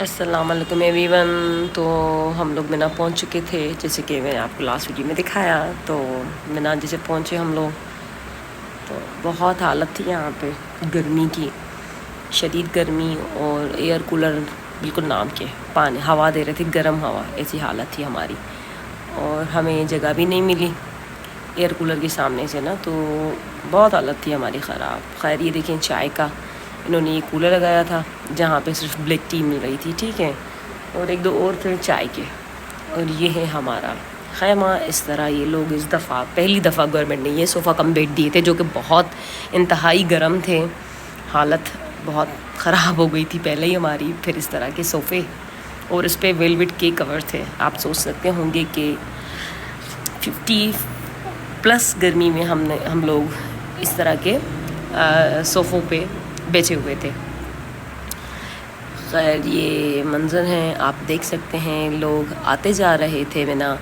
السلام علیکم every one. تو ہم لوگ مینا پہنچ چکے تھے، جیسے کہ میں نے آپ کو لاسٹ ویڈیو میں دکھایا. تو مینا جیسے پہنچے ہم لوگ، تو بہت حالت تھی یہاں پہ گرمی کی، شدید گرمی، اور ایئر کولر بالکل نام کے پانی ہوا دے رہے تھے، گرم ہوا، ایسی حالت تھی ہماری. اور ہمیں جگہ بھی نہیں ملی ایئر کولر کے سامنے سے نا، تو بہت حالت تھی ہماری خراب. خیر یہ دیکھیں چائے کا انہوں نے یہ کولر لگایا تھا جہاں پہ صرف بلیک ٹی مل رہی تھی، ٹھیک ہے، اور ایک دو اور تھے چائے کے. اور یہ ہے ہمارا خیمہ. اس طرح یہ لوگ اس دفعہ پہلی دفعہ گورنمنٹ نے یہ صوفہ کم بیڈ دیے تھے، جو کہ بہت انتہائی گرم تھے. حالت بہت خراب ہو گئی تھی پہلے ہی ہماری. پھر اس طرح کے صوفے، اور اس پہ ویلویٹ کے کور تھے. آپ سوچ سکتے ہوں گے کہ 50+ گرمی میں ہم لوگ اس طرح کے صوفوں پہ بیٹھے ہوئے تھے. خیر یہ منظر ہیں، آپ دیکھ سکتے ہیں. لوگ آتے جا رہے تھے مینا،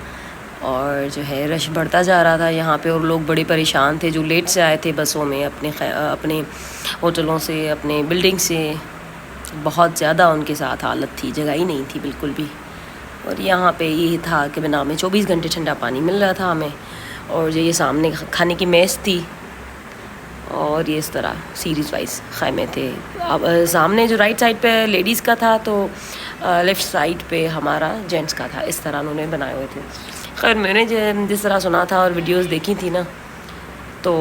اور جو ہے رش بڑھتا جا رہا تھا یہاں پہ. اور لوگ بڑے پریشان تھے جو لیٹ سے آئے تھے بسوں میں، اپنے ہوٹلوں سے، اپنے بلڈنگ سے. بہت زیادہ ان کے ساتھ حالت تھی، جگہ ہی نہیں تھی بالکل بھی. اور یہاں پہ یہ تھا کہ مینا میں 24 گھنٹے ٹھنڈا پانی مل رہا تھا ہمیں. اور جو یہ سامنے کھانے کی میز تھی، اور یہ اس طرح سیریز وائز خیمے تھے. اب سامنے جو رائٹ سائڈ پہ لیڈیز کا تھا، تو لیفٹ سائڈ پہ ہمارا جینٹس کا تھا. اس طرح انہوں نے بنائے ہوئے تھے. خیر میں نے جس طرح سنا تھا اور ویڈیوز دیکھی تھی نا، تو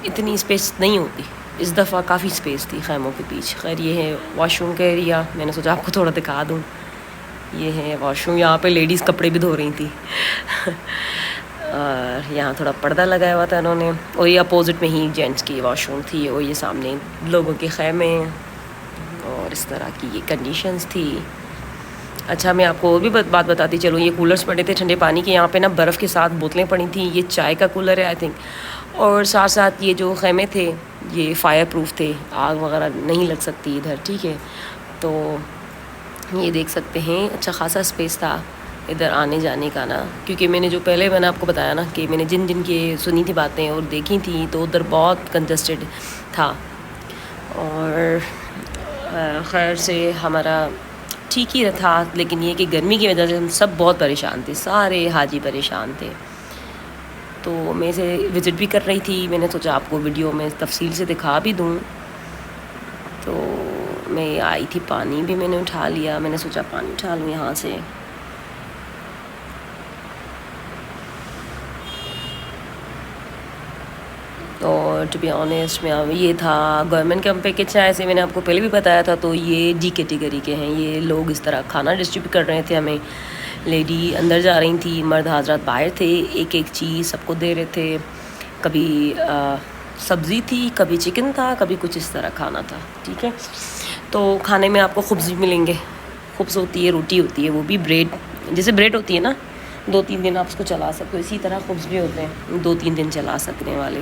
اتنی اسپیس نہیں ہوتی. اس دفعہ کافی اسپیس تھی خیموں کے پیچھے. خیر یہ ہے واش روم کا ایریا. میں نے سوچا آپ کو تھوڑا دکھا دوں. یہ ہے واش روم. یہاں پہ لیڈیز کپڑے بھی دھو رہی تھی. اور یہاں تھوڑا پردہ لگایا ہوا تھا انہوں نے. اور یہ اپوزٹ میں ہی جینٹس کی واش روم تھی، اور یہ سامنے لوگوں کے خیمے، اور اس طرح کی یہ کنڈیشنز تھی. اچھا میں آپ کو اور بھی بات بتاتی چلوں. یہ کولرز پڑے تھے ٹھنڈے پانی کے یہاں پہ نا، برف کے ساتھ بوتلیں پڑی تھیں. یہ چائے کا کولر ہے آئی تھنک. اور ساتھ ساتھ یہ جو خیمے تھے یہ فائر پروف تھے، آگ وغیرہ نہیں لگ سکتی ادھر، ٹھیک ہے. تو یہ دیکھ سکتے ہیں اچھا خاصا اسپیس تھا ادھر آنے جانے کا نا. کیونکہ میں نے آپ کو بتایا نا کہ میں نے جن کی سنی تھی باتیں اور دیکھی تھیں، تو ادھر بہت کنجسٹڈ تھا. اور خیر سے ہمارا ٹھیک ہی تھا، لیکن یہ کہ گرمی کی وجہ سے ہم سب بہت پریشان تھے، سارے حاجی پریشان تھے. تو میں اسے وزٹ بھی کر رہی تھی. میں نے سوچا آپ کو ویڈیو میں تفصیل سے دکھا بھی دوں. تو میں آئی تھی، پانی بھی میں نے اٹھا لیا. میں نے سوچا پانی اٹھا لوں یہاں سے. اور ٹو بی آنیسٹ میں یہ تھا گورنمنٹ کیمپ پہ کچھ ایسے، میں نے آپ کو پہلے بھی بتایا تھا. تو یہ ڈی کیٹیگری کے ہیں. یہ لوگ اس طرح کھانا ڈسٹریبیوٹ کر رہے تھے ہمیں. لیڈی اندر جا رہی تھی، مرد حضرات باہر تھے. ایک ایک چیز سب کو دے رہے تھے. کبھی سبزی تھی، کبھی چکن تھا، کبھی کچھ اس طرح کھانا تھا، ٹھیک ہے. تو کھانے میں آپ کو خبز بھی ملیں گے. خبز ہوتی ہے، روٹی ہوتی ہے، وہ بھی بریڈ جیسے بریڈ ہوتی ہے نا، 2-3 دن آپ اس کو چلا سکتے ہو. اسی طرح خبز بھی ہوتے ہیں 2-3 دن چلا سکنے والے.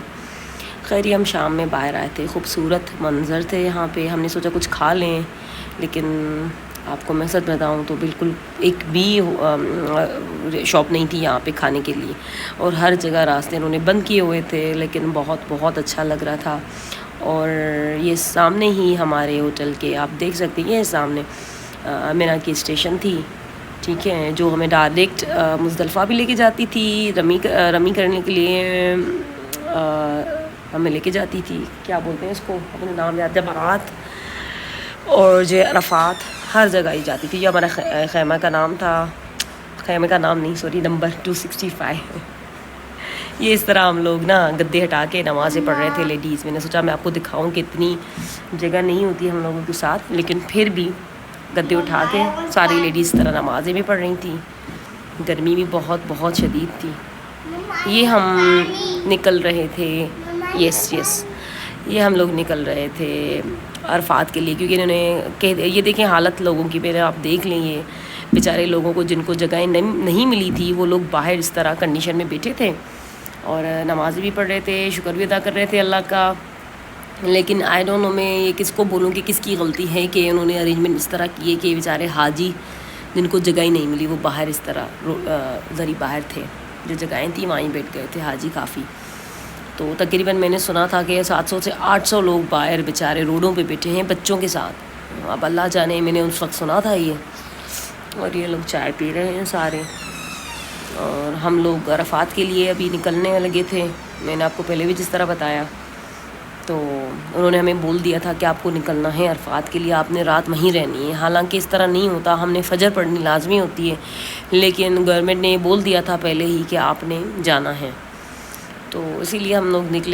خیر ہم شام میں باہر آئے تھے. خوبصورت منظر تھے یہاں پہ. ہم نے سوچا کچھ کھا لیں، لیکن آپ کو میں سچ بتاؤں تو بالکل ایک بھی شاپ نہیں تھی یہاں پہ کھانے کے لیے. اور ہر جگہ راستے انہوں نے بند کیے ہوئے تھے. لیکن بہت بہت اچھا لگ رہا تھا. اور یہ سامنے ہی ہمارے ہوٹل کے آپ دیکھ سکتے ہیں، یہ سامنے مینا کی اسٹیشن تھی، ٹھیک ہے، جو ہمیں ڈائریکٹ مزدلفہ بھی لے کے جاتی تھی. رمی کرنے کے لیے ہمیں لے کے جاتی تھی. کیا بولتے ہیں اس کو، اپنے نام یاد، جمرات اور جو عرفات، ہر جگہ ہی جاتی تھی. یہ ہمارا خیمہ کا نام تھا، خیمے کا نام نہیں سوری، نمبر 265. یہ اس طرح ہم لوگ نا گدے ہٹا کے نمازیں پڑھ رہے تھے لیڈیز. میں نے سوچا میں آپ کو دکھاؤں کہ اتنی جگہ نہیں ہوتی ہم لوگوں کے ساتھ، لیکن پھر بھی گدے اٹھا کے ساری لیڈیز اس طرح نمازیں بھی پڑھ رہی تھیں. گرمی بھی بہت بہت شدید تھی. یہ ہم نکل رہے تھے، یس یہ ہم لوگ نکل رہے تھے عرفات کے لیے. کیونکہ انہوں نے یہ دیکھیں حالت لوگوں کی، پہلے آپ دیکھ لیں. یہ بیچارے لوگوں کو جن کو جگہیں نہیں ملی تھی، وہ لوگ باہر اس طرح کنڈیشن میں بیٹھے تھے اور نماز بھی پڑھ رہے تھے، شکر بھی ادا کر رہے تھے اللہ کا. لیکن آئی ڈونٹ نو میں یہ کس کو بولوں کہ کس کی غلطی ہے کہ انہوں نے ارینجمنٹ اس طرح کیے کہ بیچارے حاجی جن کو جگہ ہی نہیں ملی وہ باہر اس طرح ذری باہر تھے. جو جگہیں تھیں وہیں بیٹھ گئے تھے حاجی کافی. تو تقریباً میں نے سنا تھا کہ 700 سے 800 لوگ باہر بیچارے روڈوں پہ بیٹھے ہیں بچوں کے ساتھ. اب اللہ جانے میں نے اس وقت سنا تھا یہ. اور یہ لوگ چائے پی رہے ہیں سارے. اور ہم لوگ عرفات کے لیے ابھی نکلنے لگے تھے. میں نے آپ کو پہلے بھی جس طرح بتایا, تو انہوں نے ہمیں بول دیا تھا کہ آپ کو نکلنا ہے عرفات کے لیے, آپ نے رات وہیں رہنی ہے. حالانکہ اس طرح نہیں ہوتا, ہم نے فجر پڑھنی لازمی ہوتی ہے, لیکن گورنمنٹ نے یہ بول دیا تھا پہلے ہی کہ آپ نے جانا ہے. تو اسی لیے ہم لوگ نکلے.